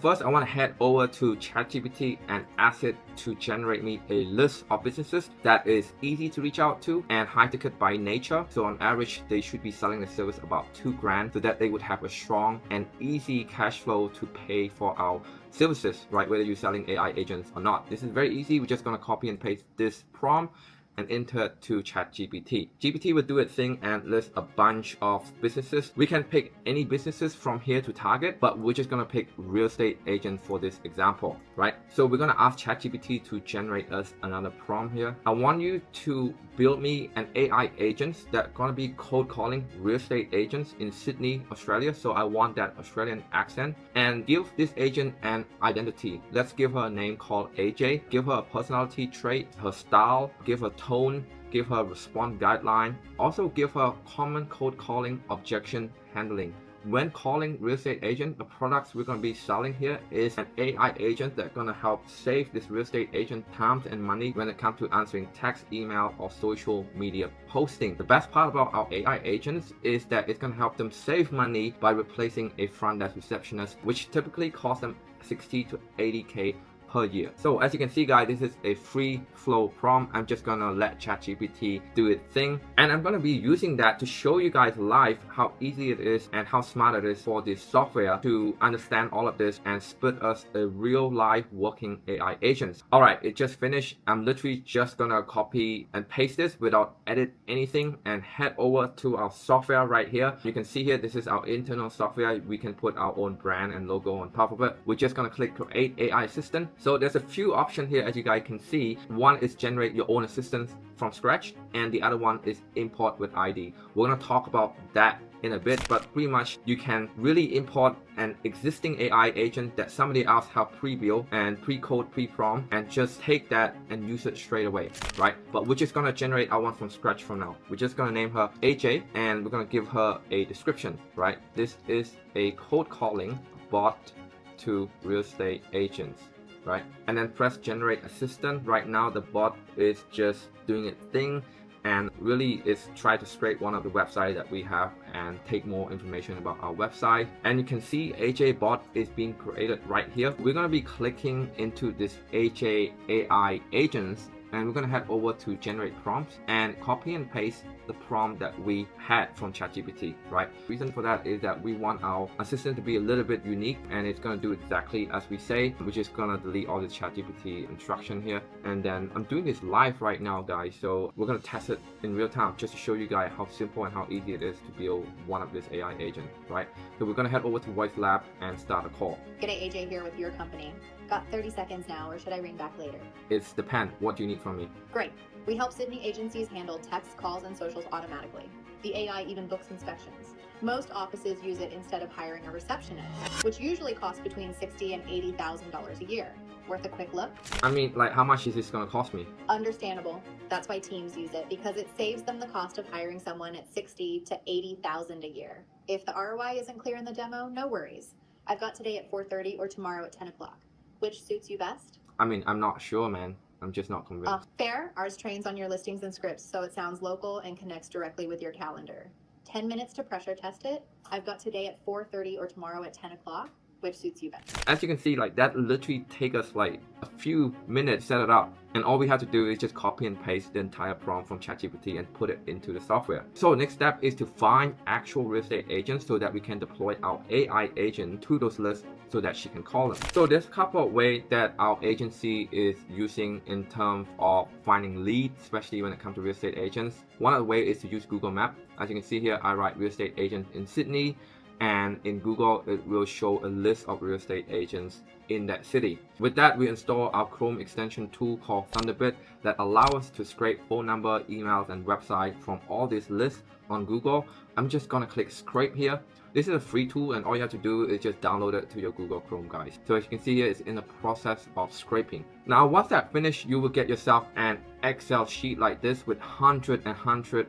First, I want to head over to ChatGPT and ask it to generate me a list of businesses that is easy to reach out to and high ticket by nature. So on average, they should be selling the service about $2,000 so that they would have a strong and easy cash flow to pay for our services, right? Whether you're selling AI agents or not. This is very easy. We're just going to copy and paste this prompt and enter it to ChatGPT. GPT will do its thing and list a bunch of businesses. We can pick any businesses from here to target, but we're just gonna pick real estate agent for this example, right? So we're gonna ask ChatGPT to generate us another prompt here. I want you to build me an AI agent that's gonna be cold calling real estate agents in Sydney, Australia. So I want that Australian accent, and give this agent an identity. Let's give her a name called AJ. Give her a personality trait, her style, give her tone, give her response guideline. Also give her common cold calling objection handling. When calling real estate agent, the products we're going to be selling here is an AI agent that's going to help save this real estate agent time and money when it comes to answering text, email, or social media posting. The best part about our AI agents is that it's going to help them save money by replacing a front desk receptionist, which typically costs them 60 to 80K per year. So as you can see, guys, this is a free flow prompt. I'm just gonna let ChatGPT do its thing, and I'm gonna be using that to show you guys live how easy it is and how smart it is for this software to understand all of this and spit us a real live working AI agent. All right, it just finished. I'm literally just gonna copy and paste this without edit anything and head over to our software right here. You can see here, this is our internal software. We can put our own brand and logo on top of it. We're just gonna click create AI assistant. So there's a few options here, as you guys can see. One is generate your own assistant from scratch, and the other one is import with ID. We're going to talk about that in a bit, but pretty much you can really import an existing AI agent that somebody else have pre-built and pre-code, pre-prompt, and just take that and use it straight away, right? But we're just going to generate our one from scratch from now. We're just going to name her AJ, and we're going to give her a description, right? This is a cold calling bot to real estate agents, right? And then press generate assistant. Right now the bot is just doing its thing and really is trying to scrape one of the websites that we have and take more information about our website. And you can see AJ bot is being created right here. We're going to be clicking into this AJ AI agents, and we're going to head over to generate prompts and copy and paste the prompt that we had from ChatGPT, right? Reason for that is that we want our assistant to be a little bit unique, and it's going to do exactly as we say. We're just going to delete all the ChatGPT instruction here. And then I'm doing this live right now, guys, so we're going to test it in real time just to show you guys how simple and how easy it is to build one of this AI agent, right? So we're going to head over to Whitelabel and start a call. G'day, AJ here with your company. Got 30 seconds now, or should I ring back later? It's depend. What do you need from me? Great. We help Sydney agencies handle texts, calls, and socials automatically. The AI even books inspections. Most offices use it instead of hiring a receptionist, which usually costs between $60,000 and $80,000 a year. Worth a quick look? I mean, like, how much is this going to cost me? Understandable. That's why teams use it, because it saves them the cost of hiring someone at $60,000 to $80,000 a year. If the ROI isn't clear in the demo, no worries. I've got today at 4:30 or tomorrow at 10 o'clock. Which suits you best? I mean, I'm not sure, man. I'm just not convinced. Fair. Ours trains on your listings and scripts, so it sounds local and connects directly with your calendar. 10 minutes to pressure test it. I've got today at 4:30 or tomorrow at 10 o'clock. Which suits you best? As you can see, like, that literally take us like a few minutes to set it up, and all we have to do is just copy and paste the entire prompt from ChatGPT and put it into the software. So next step is to find actual real estate agents so that we can deploy our AI agent to those lists so that she can call them. So there's a couple of ways that our agency is using in terms of finding leads, especially when it comes to real estate agents. One of the ways is to use Google Maps. As you can see here, I write real estate agent in Sydney, and in Google it will show a list of real estate agents in that city. With that, we install our Chrome extension tool called Thunderbird that allows us to scrape phone number, emails, and website from all these lists on Google. I'm just gonna click scrape here. This is a free tool, and all you have to do is just download it to your Google Chrome, guys. So as you can see here, it's in the process of scraping. Now, once that's finished, you will get yourself an Excel sheet like this with hundred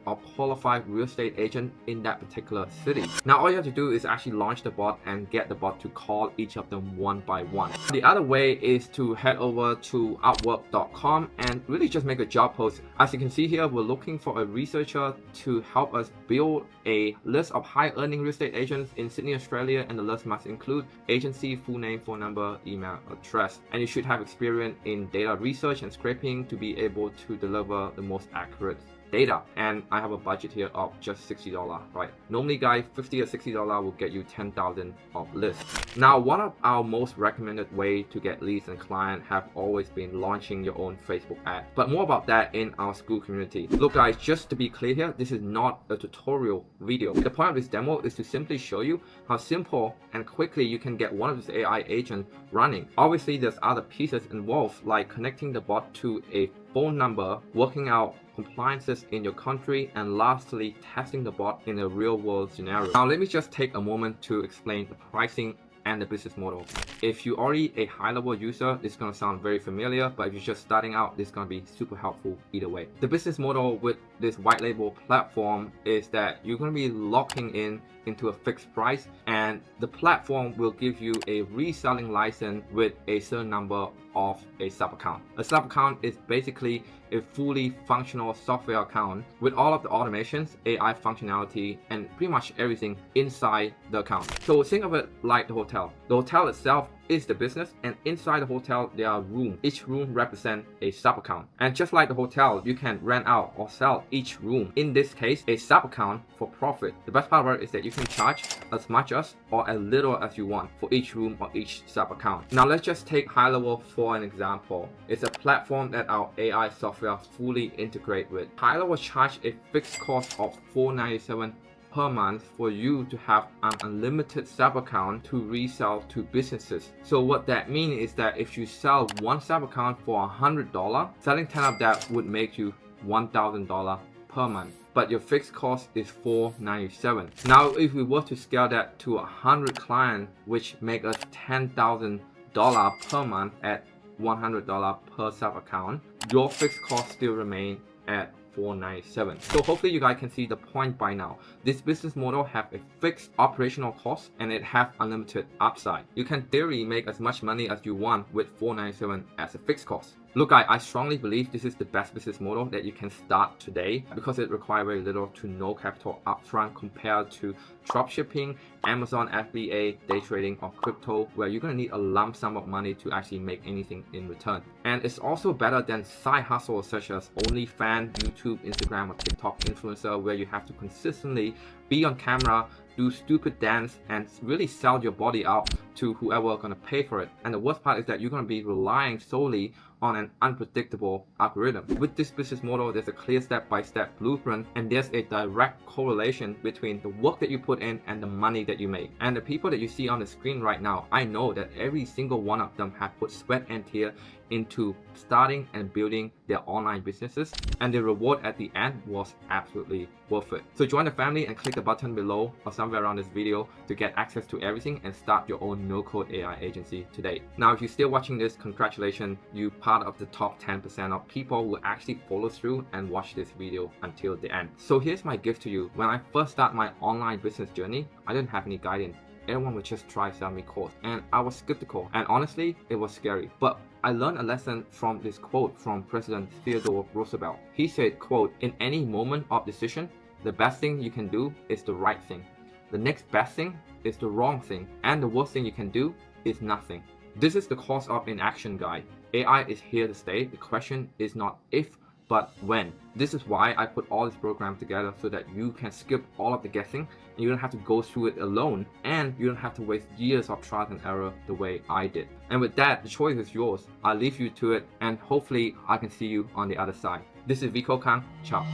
of qualified real estate agents in that particular city. Now, all you have to do is actually launch the bot and get the bot to call each of them one by one. The other way is to head over to Upwork.com and really just make a job post. As you can see here, we're looking for a researcher to help us first, build a list of high-earning real estate agents in Sydney, Australia, and the list must include agency, full name, phone number, email, address. And you should have experience in data research and scraping to be able to deliver the most accurate data. And I have a budget here of just $60, right? Normally guys, $50 or $60 will get you 10,000 of lists. Now, one of our most recommended way to get leads and clients have always been launching your own Facebook ad, but more about that in our Skool community. Look guys, just to be clear here, this is not a tutorial video. The point of this demo is to simply show you how simple and quickly you can get one of these AI agents running. Obviously, there's other pieces involved, like connecting the bot to a phone number, working out compliances in your country, and lastly, testing the bot in a real-world scenario. Now, let me just take a moment to explain the pricing and the business model. If you're already a high-level user, it's going to sound very familiar, but if you're just starting out, it's going to be super helpful either way. The business model with this white label platform is that you're going to be locking in into a fixed price, and the platform will give you a reselling license with a certain number of a sub account. A sub account is basically a fully functional software account with all of the automations, AI functionality, and pretty much everything inside the account. So think of it like the hotel. The hotel itself is the business, and inside the hotel there are rooms. Each room represents a sub account, and just like the hotel, you can rent out or sell each room, in this case a sub account, for profit. The best part about it is that you can charge as much as or as little as you want for each room or each sub account. Now let's just take HighLevel for an example. It's a platform that our AI software fully integrate with. HighLevel charge a fixed cost of $497 per month for you to have an unlimited sub account to resell to businesses. So what that means is that if you sell one sub account for $100, selling 10 of that would make you $1,000 per month, but your fixed cost is $497. Now if we were to scale that to 100 clients, which make us $10,000 per month at $100 per sub account, your fixed cost still remain at $497. So hopefully you guys can see the point by now. This business model have a fixed operational cost and it have unlimited upside. You can theoretically make as much money as you want with $497 as a fixed cost. Look, I strongly believe this is the best business model that you can start today because it requires very little to no capital upfront compared to dropshipping, Amazon FBA, day trading, or crypto, where you're going to need a lump sum of money to actually make anything in return. And it's also better than side hustles such as OnlyFans, YouTube, Instagram, or TikTok influencer, where you have to consistently be on camera, do stupid dance, and really sell your body out to whoever is going to pay for it. And the worst part is that you're going to be relying solely on an unpredictable algorithm. With this business model, there's a clear step-by-step blueprint, and there's a direct correlation between the work that you put in and the money that you make. And the people that you see on the screen right now, I know that every single one of them have put sweat and tear into starting and building their online businesses, and the reward at the end was absolutely worth it. So join the family and click the button below or somewhere around this video to get access to everything and start your own no-code AI agency today. Now, if you're still watching this, congratulations, you're part of the top 10% of people who actually follow through and watch this video until the end. So here's my gift to you. When I first started my online business journey, I didn't have any guidance. Everyone would just try sell me course, and I was skeptical, and honestly it was scary. But I learned a lesson from this quote from President Theodore Roosevelt. He said, quote, "In any moment of decision, the best thing you can do is the right thing. The next best thing is the wrong thing, and the worst thing you can do is nothing." This is the cost of inaction, guy. AI is here to stay. The question is not if, but when. This is why I put all this program together, so that you can skip all of the guessing and you don't have to go through it alone, and you don't have to waste years of trial and error the way I did. And with that, the choice is yours. I'll leave you to it, and hopefully I can see you on the other side. This is Vico Kang. Ciao.